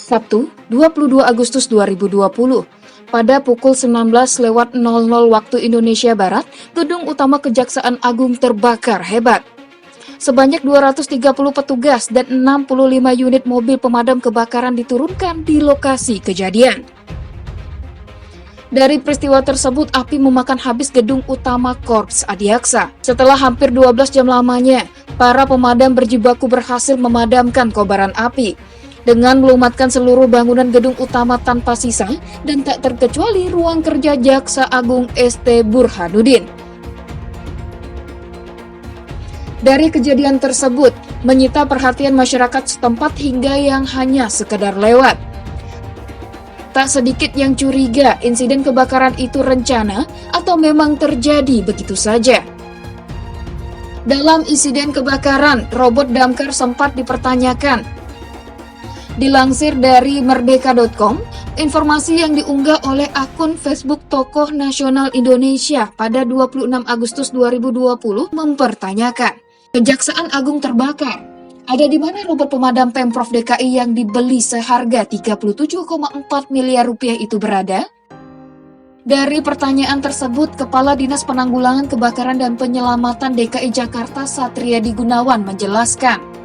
Sabtu, 22 Agustus 2020, pada pukul 19.00 waktu Indonesia Barat, gedung utama Kejaksaan Agung terbakar hebat. Sebanyak 230 petugas dan 65 unit mobil pemadam kebakaran diturunkan di lokasi kejadian. Dari peristiwa tersebut, api memakan habis gedung utama Korps Adiaksa. Setelah hampir 12 jam lamanya, para pemadam berjibaku berhasil memadamkan kobaran api dengan melumatkan seluruh bangunan gedung utama tanpa sisa dan tak terkecuali ruang kerja Jaksa Agung ST Burhanuddin. Dari kejadian tersebut, menyita perhatian masyarakat setempat hingga yang hanya sekedar lewat. Tak sedikit yang curiga insiden kebakaran itu rencana atau memang terjadi begitu saja. Dalam insiden kebakaran, robot damkar sempat dipertanyakan. Dilansir dari merdeka.com, informasi yang diunggah oleh akun Facebook Tokoh Nasional Indonesia pada 26 Agustus 2020 mempertanyakan, Kejaksaan Agung terbakar. Ada di mana robot pemadam Pemprov DKI yang dibeli seharga 37,4 miliar rupiah itu berada? Dari pertanyaan tersebut, Kepala Dinas Penanggulangan Kebakaran dan Penyelamatan DKI Jakarta Satriadi Gunawan menjelaskan,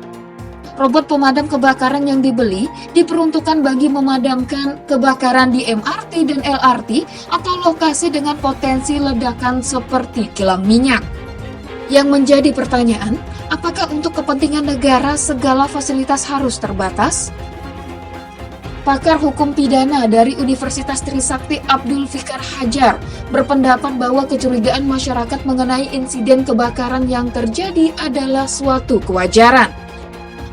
robot pemadam kebakaran yang dibeli diperuntukkan bagi memadamkan kebakaran di MRT dan LRT atau lokasi dengan potensi ledakan seperti kilang minyak. Yang menjadi pertanyaan, apakah untuk kepentingan negara segala fasilitas harus terbatas? Pakar hukum pidana dari Universitas Trisakti Abdul Fikar Hajar berpendapat bahwa kecurigaan masyarakat mengenai insiden kebakaran yang terjadi adalah suatu kewajaran.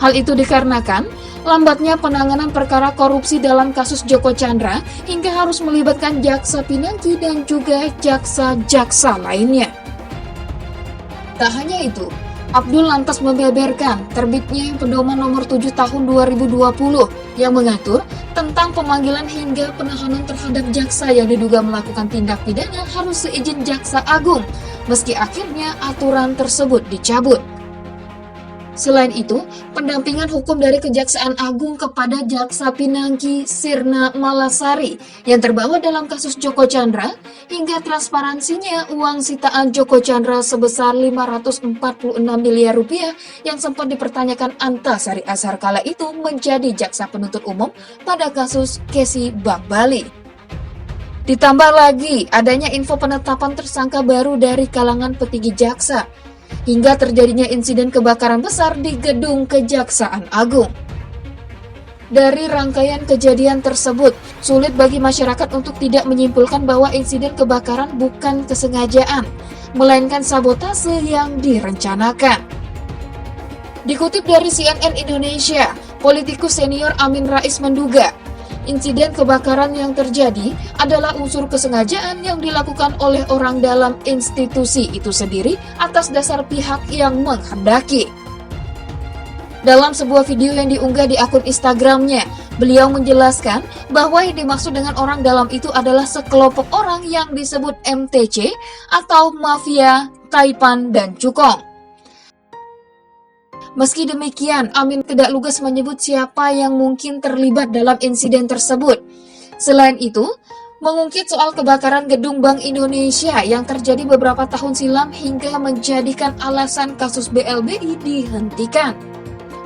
Hal itu dikarenakan lambatnya penanganan perkara korupsi dalam kasus Joko Chandra hingga harus melibatkan Jaksa Pinangki dan juga jaksa-jaksa lainnya. Tak hanya itu, Abdul lantas membeberkan terbitnya Pedoman Nomor 7 Tahun 2020 yang mengatur tentang pemanggilan hingga penahanan terhadap jaksa yang diduga melakukan tindak pidana harus seizin Jaksa Agung, meski akhirnya aturan tersebut dicabut. Selain itu, pendampingan hukum dari Kejaksaan Agung kepada Jaksa Pinangki Sirna Malasari yang terbawa dalam kasus Joko Chandra hingga transparansinya uang sitaan Joko Chandra sebesar 546 miliar rupiah yang sempat dipertanyakan Antasari Azhar kala itu menjadi jaksa penuntut umum pada kasus Kesi Bank Bali. Ditambah lagi adanya info penetapan tersangka baru dari kalangan petinggi jaksa, hingga terjadinya insiden kebakaran besar di gedung Kejaksaan Agung. Dari rangkaian kejadian tersebut, sulit bagi masyarakat untuk tidak menyimpulkan bahwa insiden kebakaran bukan kesengajaan, melainkan sabotase yang direncanakan. Dikutip dari CNN Indonesia, politikus senior Amin Rais menduga, insiden kebakaran yang terjadi adalah unsur kesengajaan yang dilakukan oleh orang dalam institusi itu sendiri atas dasar pihak yang menghendaki. Dalam sebuah video yang diunggah di akun Instagramnya, beliau menjelaskan bahwa yang dimaksud dengan orang dalam itu adalah sekelompok orang yang disebut MTC atau Mafia, Taipan, dan Cukong. Meski demikian, Amin tidak lugas menyebut siapa yang mungkin terlibat dalam insiden tersebut. Selain itu, mengungkit soal kebakaran gedung Bank Indonesia yang terjadi beberapa tahun silam hingga menjadikan alasan kasus BLBI dihentikan.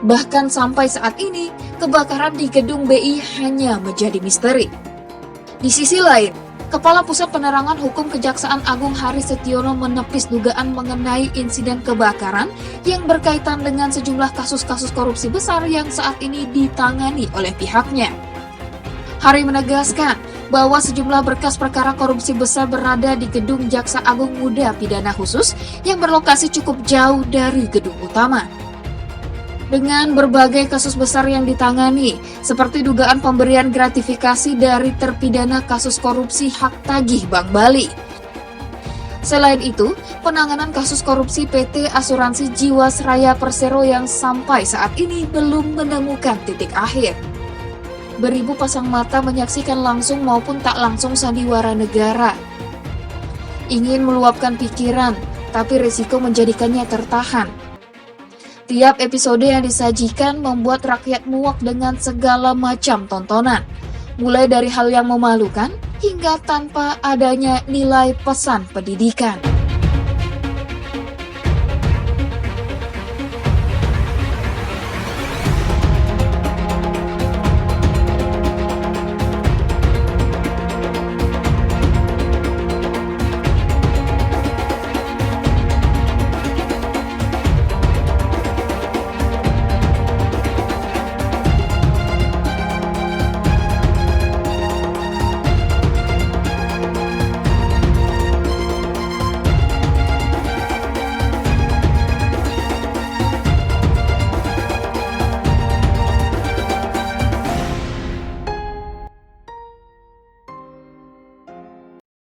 Bahkan sampai saat ini, kebakaran di gedung BI hanya menjadi misteri. Di sisi lain, Kepala Pusat Penerangan Hukum Kejaksaan Agung Haris Setiono menepis dugaan mengenai insiden kebakaran yang berkaitan dengan sejumlah kasus-kasus korupsi besar yang saat ini ditangani oleh pihaknya. Hari menegaskan bahwa sejumlah berkas perkara korupsi besar berada di gedung Jaksa Agung Muda Pidana Khusus yang berlokasi cukup jauh dari gedung utama. Dengan berbagai kasus besar yang ditangani, seperti dugaan pemberian gratifikasi dari terpidana kasus korupsi hak tagih Bank Bali. Selain itu, penanganan kasus korupsi PT Asuransi Jiwasraya Persero yang sampai saat ini belum menemukan titik akhir. Beribu pasang mata menyaksikan langsung maupun tak langsung sandiwara negara. Ingin meluapkan pikiran, tapi risiko menjadikannya tertahan. Tiap episode yang disajikan membuat rakyat muak dengan segala macam tontonan, mulai dari hal yang memalukan hingga tanpa adanya nilai pesan pendidikan.